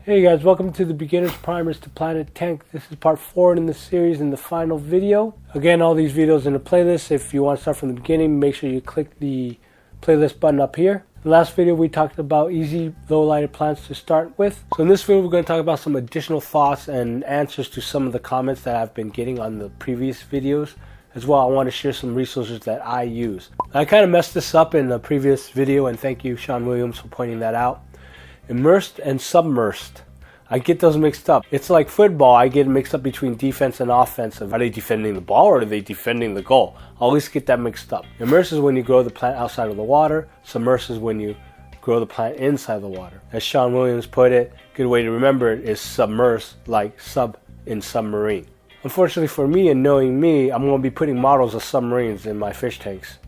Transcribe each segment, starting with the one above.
Hey guys, welcome to the Beginner's Primers to Planet Tank. This is part 4 in the series and the final video. Again, all these videos in a playlist. If you want to start from the beginning, make sure you click the playlist button up here. In the last video we talked about easy low-lighted plants to start with. So in this video we're going to talk about some additional thoughts and answers to some of the comments that I've been getting on the previous videos. As well, I want to share some resources that I use. I kind of messed this up in the previous video, and thank you Sean Williams for pointing that out. Immersed and submersed. I get those mixed up. It's like football. I get mixed up between defense and offensive. Are they defending the ball or are they defending the goal? I always get that mixed up. Immersed is when you grow the plant outside of the water. Submersed is when you grow the plant inside the water. As Sean Williams put it, a good way to remember it is submersed, like sub in submarine. Unfortunately for me and knowing me, I'm going to be putting models of submarines in my fish tanks.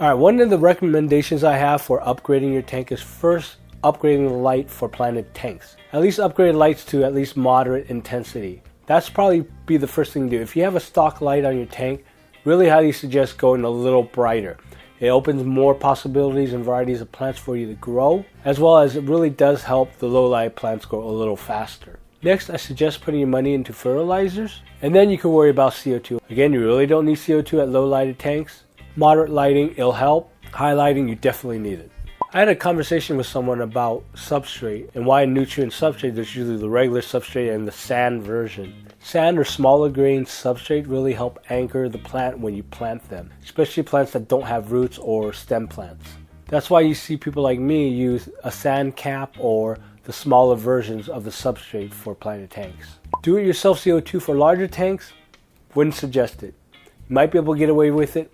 Alright, one of the recommendations I have for upgrading your tank is first upgrading the light for planted tanks. At least upgrade lights to at least moderate intensity. That's probably be the first thing to do. If you have a stock light on your tank, really highly suggest going a little brighter. It opens more possibilities and varieties of plants for you to grow, as well as it really does help the low light plants grow a little faster. Next, I suggest putting your money into fertilizers, and then you can worry about CO2. Again, you really don't need CO2 at low lighted tanks. Moderate lighting, it'll help. High lighting, you definitely need it. I had a conversation with someone about substrate and why nutrient substrate. There's usually the regular substrate and the sand version. Sand or smaller grain substrate really help anchor the plant when you plant them, especially plants that don't have roots or stem plants. That's why you see people like me use a sand cap or the smaller versions of the substrate for planted tanks. Do-it-yourself CO2 for larger tanks? Wouldn't suggest it. You might be able to get away with it.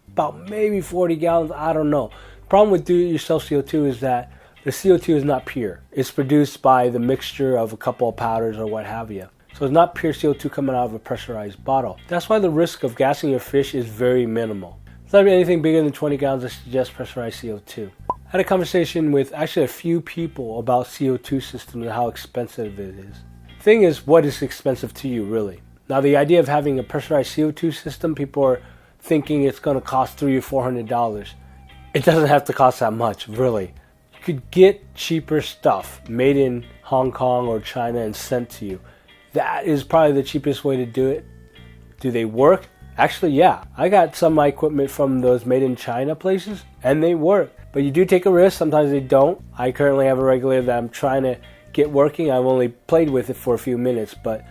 About maybe 40 gallons, I don't know. Problem with do-it-yourself CO2 is that the CO2 is not pure. It's produced by the mixture of a couple of powders or what have you. So it's not pure CO2 coming out of a pressurized bottle. That's why the risk of gassing your fish is very minimal. If not anything bigger than 20 gallons, I suggest pressurized CO2. I had a conversation with actually a few people about CO2 systems and how expensive it is. The thing is, what is expensive to you really? Now the idea of having a pressurized CO2 system, people are thinking it's going to cost $300 or $400. It doesn't have to cost that much, really. You could get cheaper stuff made in Hong Kong or China and sent to you. That is probably the cheapest way to do it. Do they work? Actually, yeah. I got some of my equipment from those made in China places, and they work. But you do take a risk. Sometimes they don't. I currently have a regulator that I'm trying to get working. I've only played with it for a few minutes, but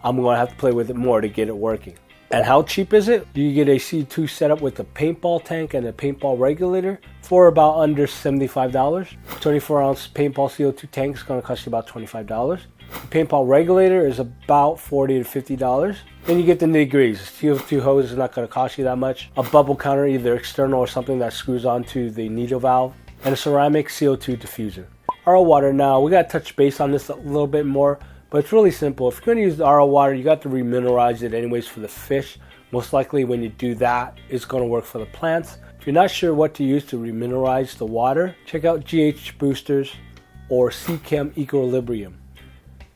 I'm going to have to play with it more to get it working. And how cheap is it? You get a C2 setup with a paintball tank and a paintball regulator for about under $75. 24 ounce paintball CO2 tank is going to cost you about $25. The paintball regulator is about $40 to $50. Then you get the nitty-gritties. CO2 hose is not going to cost you that much. A bubble counter, either external or something that screws onto the needle valve. And a ceramic CO2 diffuser. RO water, now we got to touch base on this a little bit more. But it's really simple. If you're going to use the RO water, you got to remineralize it anyways for the fish. Most likely when you do that, it's going to work for the plants. If you're not sure what to use to remineralize the water, check out GH boosters or Seachem Equalibrium.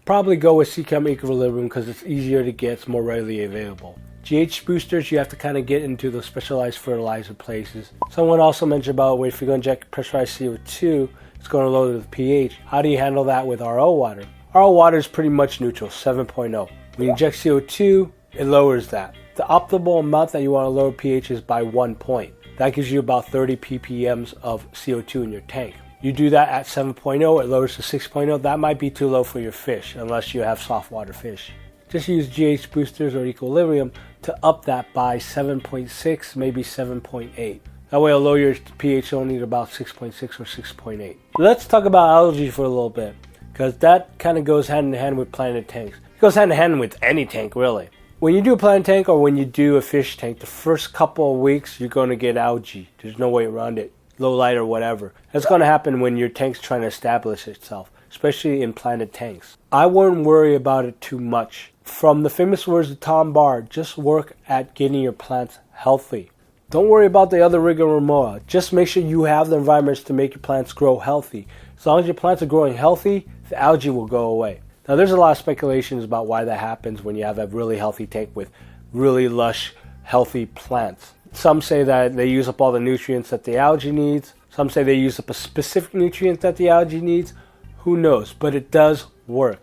Probably go with Seachem Equilibrium because it's easier to get, it's more readily available. GH boosters, you have to kind of get into the specialized fertilizer places. Someone also mentioned about if you're going to inject pressurized CO2, it's going to lower the pH. How do you handle that with RO water? RO water is pretty much neutral, 7.0. When you inject CO2, it lowers that. The optimal amount that you want to lower pH is by 1 point. That gives you about 30 ppms of CO2 in your tank. You do that at 7.0, it lowers to 6.0. That might be too low for your fish, unless you have softwater fish. Just use GH boosters or Equilibrium to up that by 7.6, maybe 7.8. That way it'll lower your pH only to about 6.6 or 6.8. Let's talk about algae for a little bit, because that kind of goes hand in hand with planted tanks. It goes hand in hand with any tank, really. When you do a planted tank or when you do a fish tank, the first couple of weeks you're going to get algae. There's no way around it. Low light or whatever. That's going to happen when your tank's trying to establish itself, especially in planted tanks. I wouldn't worry about it too much. From the famous words of Tom Barr, just work at getting your plants healthy. Don't worry about the other rigmarole. Just make sure you have the environments to make your plants grow healthy. As long as your plants are growing healthy, the algae will go away. Now there's a lot of speculations about why that happens when you have a really healthy tank with really lush, healthy plants. Some say that they use up all the nutrients that the algae needs. Some say they use up a specific nutrient that the algae needs. Who knows? But it does work.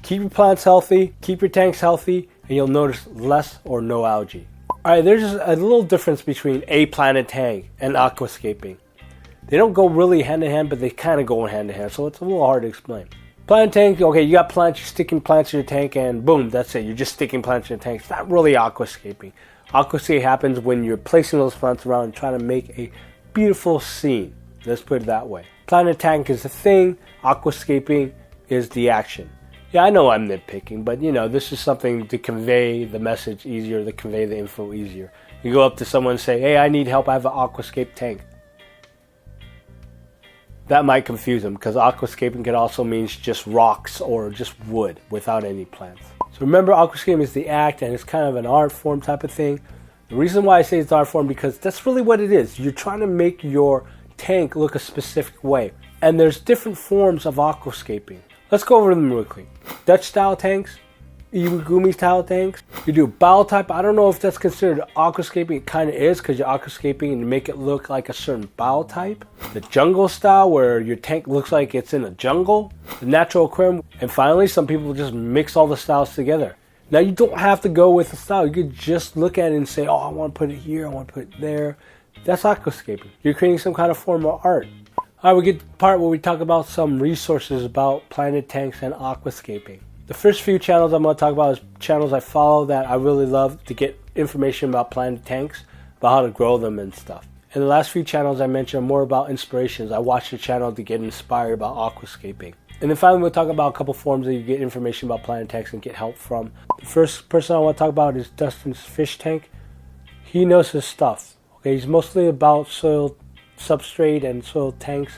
Keep your plants healthy, keep your tanks healthy, and you'll notice less or no algae. Alright, there's a little difference between a planted tank and aquascaping. They don't go really hand in hand, but they kind of go hand in hand, so it's a little hard to explain. Planted tank, okay, you got plants, you're sticking plants in your tank, and boom, that's it. You're just sticking plants in your tank. It's not really aquascaping. Aquascape happens when you're placing those plants around and trying to make a beautiful scene. Let's put it that way. Planted tank is the thing, aquascaping is the action. Yeah, I know I'm nitpicking, but you know, this is something to convey the message easier, to convey the info easier. You go up to someone and say, hey, I need help, I have an aquascape tank. That might confuse them, because aquascaping can also mean just rocks or just wood without any plants. So remember, aquascaping is the act, and it's kind of an art form type of thing. The reason why I say it's art form, because that's really what it is. You're trying to make your tank look a specific way. And there's different forms of aquascaping. Let's go over them real quick. Dutch style tanks, Iwagumi style tanks. You do bowl type. I don't know if that's considered aquascaping. It kind of is, because you're aquascaping and you make it look like a certain bowl type. The jungle style, where your tank looks like it's in a jungle. The natural aquarium. And finally, some people just mix all the styles together. Now, you don't have to go with the style. You could just look at it and say, oh, I want to put it here, I want to put it there. That's aquascaping. You're creating some kind of form of art. Alright, we get to the part where we talk about some resources about planted tanks and aquascaping. The first few channels I'm going to talk about is channels I follow that I really love to get information about planted tanks, about how to grow them and stuff. And the last few channels I mentioned are more about inspirations. I watch the channel to get inspired about aquascaping. And then finally we'll talk about a couple forums that you get information about planted tanks and get help from. The first person I want to talk about is Dustin's fish tank. He knows his stuff. Okay, he's mostly about soil substrate and soil tanks.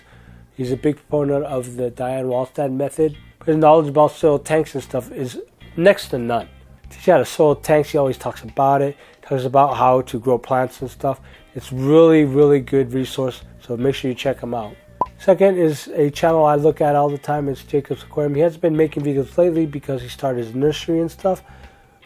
He's a big proponent of the Diane Wallstad method. His knowledge about soil tanks and stuff is next to none. Teach you how to soil tanks, he always talks about it. Talks about how to grow plants and stuff. It's really, really good resource, so make sure you check him out. Second is a channel I look at all the time. It's Jacob's Aquarium. He hasn't been making videos lately because he started his nursery and stuff,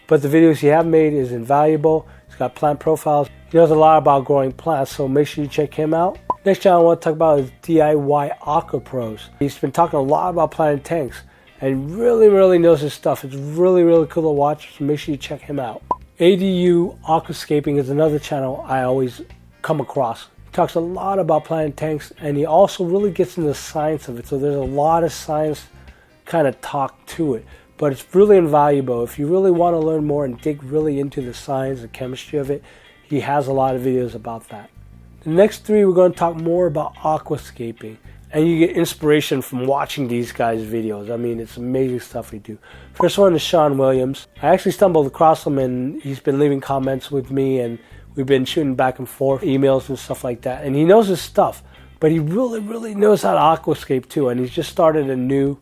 but the videos he have made is invaluable. He's got plant profiles. He knows a lot about growing plants, so make sure you check him out. Next channel I want to talk about is DIY AquaPros. He's been talking a lot about planted tanks and really knows his stuff. It's really cool to watch, so make sure you check him out. ADU Aquascaping is another channel I always come across. He talks a lot about planted tanks, and he also really gets into the science of it, so there's a lot of science kind of talk to it. But it's really invaluable. If you really want to learn more and dig really into the science and chemistry of it, he has a lot of videos about that. The next three, we're going to talk more about aquascaping, and you get inspiration from watching these guys' videos. I mean, it's amazing stuff they do. First one is Sean Williams. I actually stumbled across him, and he's been leaving comments with me, and we've been shooting back and forth emails and stuff like that. And he knows his stuff, but he really knows how to aquascape too, and he's just started a new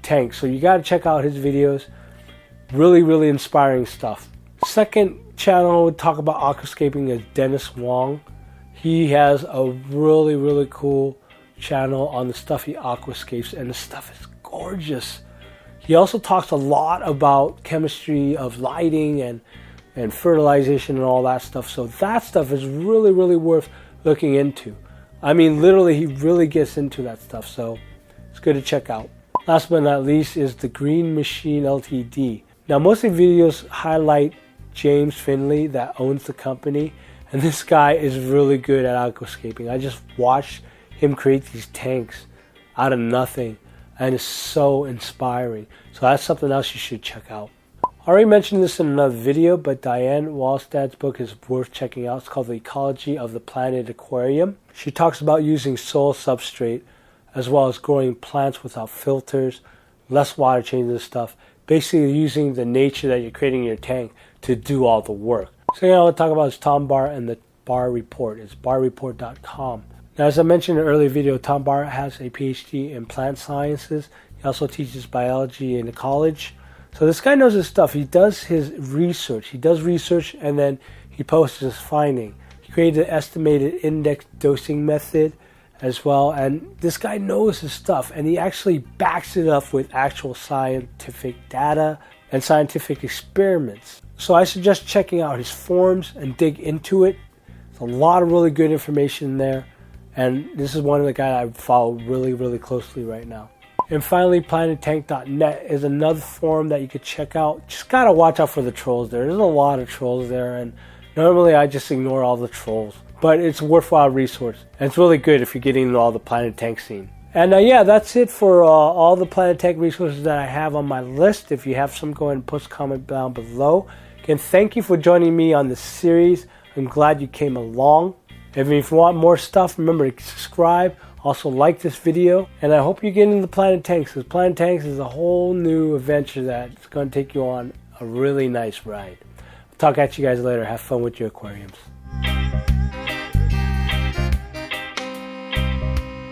tank, so you got to check out his videos. Really inspiring stuff. Second channel to talk about aquascaping is Dennis Wong. He has a really cool channel on the stuff he aquascapes, and the stuff is gorgeous. He also talks a lot about chemistry of lighting and fertilization and all that stuff, so that stuff is really worth looking into. I mean, literally, he really gets into that stuff, so it's good to check out. Last but not least is the Green Machine Ltd. Now, most of the videos highlight James Finley that owns the company, and this guy is really good at aquascaping. I just watched him create these tanks out of nothing, and it's so inspiring. So that's something else you should check out. I already mentioned this in another video, but Diane Wallstad's book is worth checking out. It's called The Ecology of the Planet Aquarium. She talks about using soil substrate as well as growing plants without filters, less water changes and stuff. Basically using the nature that you're creating in your tank to do all the work. So I want to talk about is Tom Barr and the Barr Report. It's barrreport.com. Now, as I mentioned in an earlier video, Tom Barr has a PhD in plant sciences. He also teaches biology in Ecology. So this guy knows his stuff. He does his research. He does research and then he posts his finding. He created an estimated index dosing method as well. And this guy knows his stuff, and he actually backs it up with actual scientific data and scientific experiments. So I suggest checking out his forums and dig into it. There's a lot of really good information there. And this is one of the guys I follow really closely right now. And finally, planettank.net is another forum that you could check out. Just gotta watch out for the trolls there. There's a lot of trolls there, and normally I just ignore all the trolls. But it's a worthwhile resource. And it's really good if you're getting into all the Planet Tank scene. And yeah, that's it for all the Planet Tank resources that I have on my list. If you have some, go ahead and post a comment down below. Again, thank you for joining me on this series. I'm glad you came along. If you want more stuff, remember to subscribe. Also like this video, and I hope you get into Planet Tanks, because Planet Tanks is a whole new adventure that's going to take you on a really nice ride. I'll talk at you guys later. Have fun with your aquariums.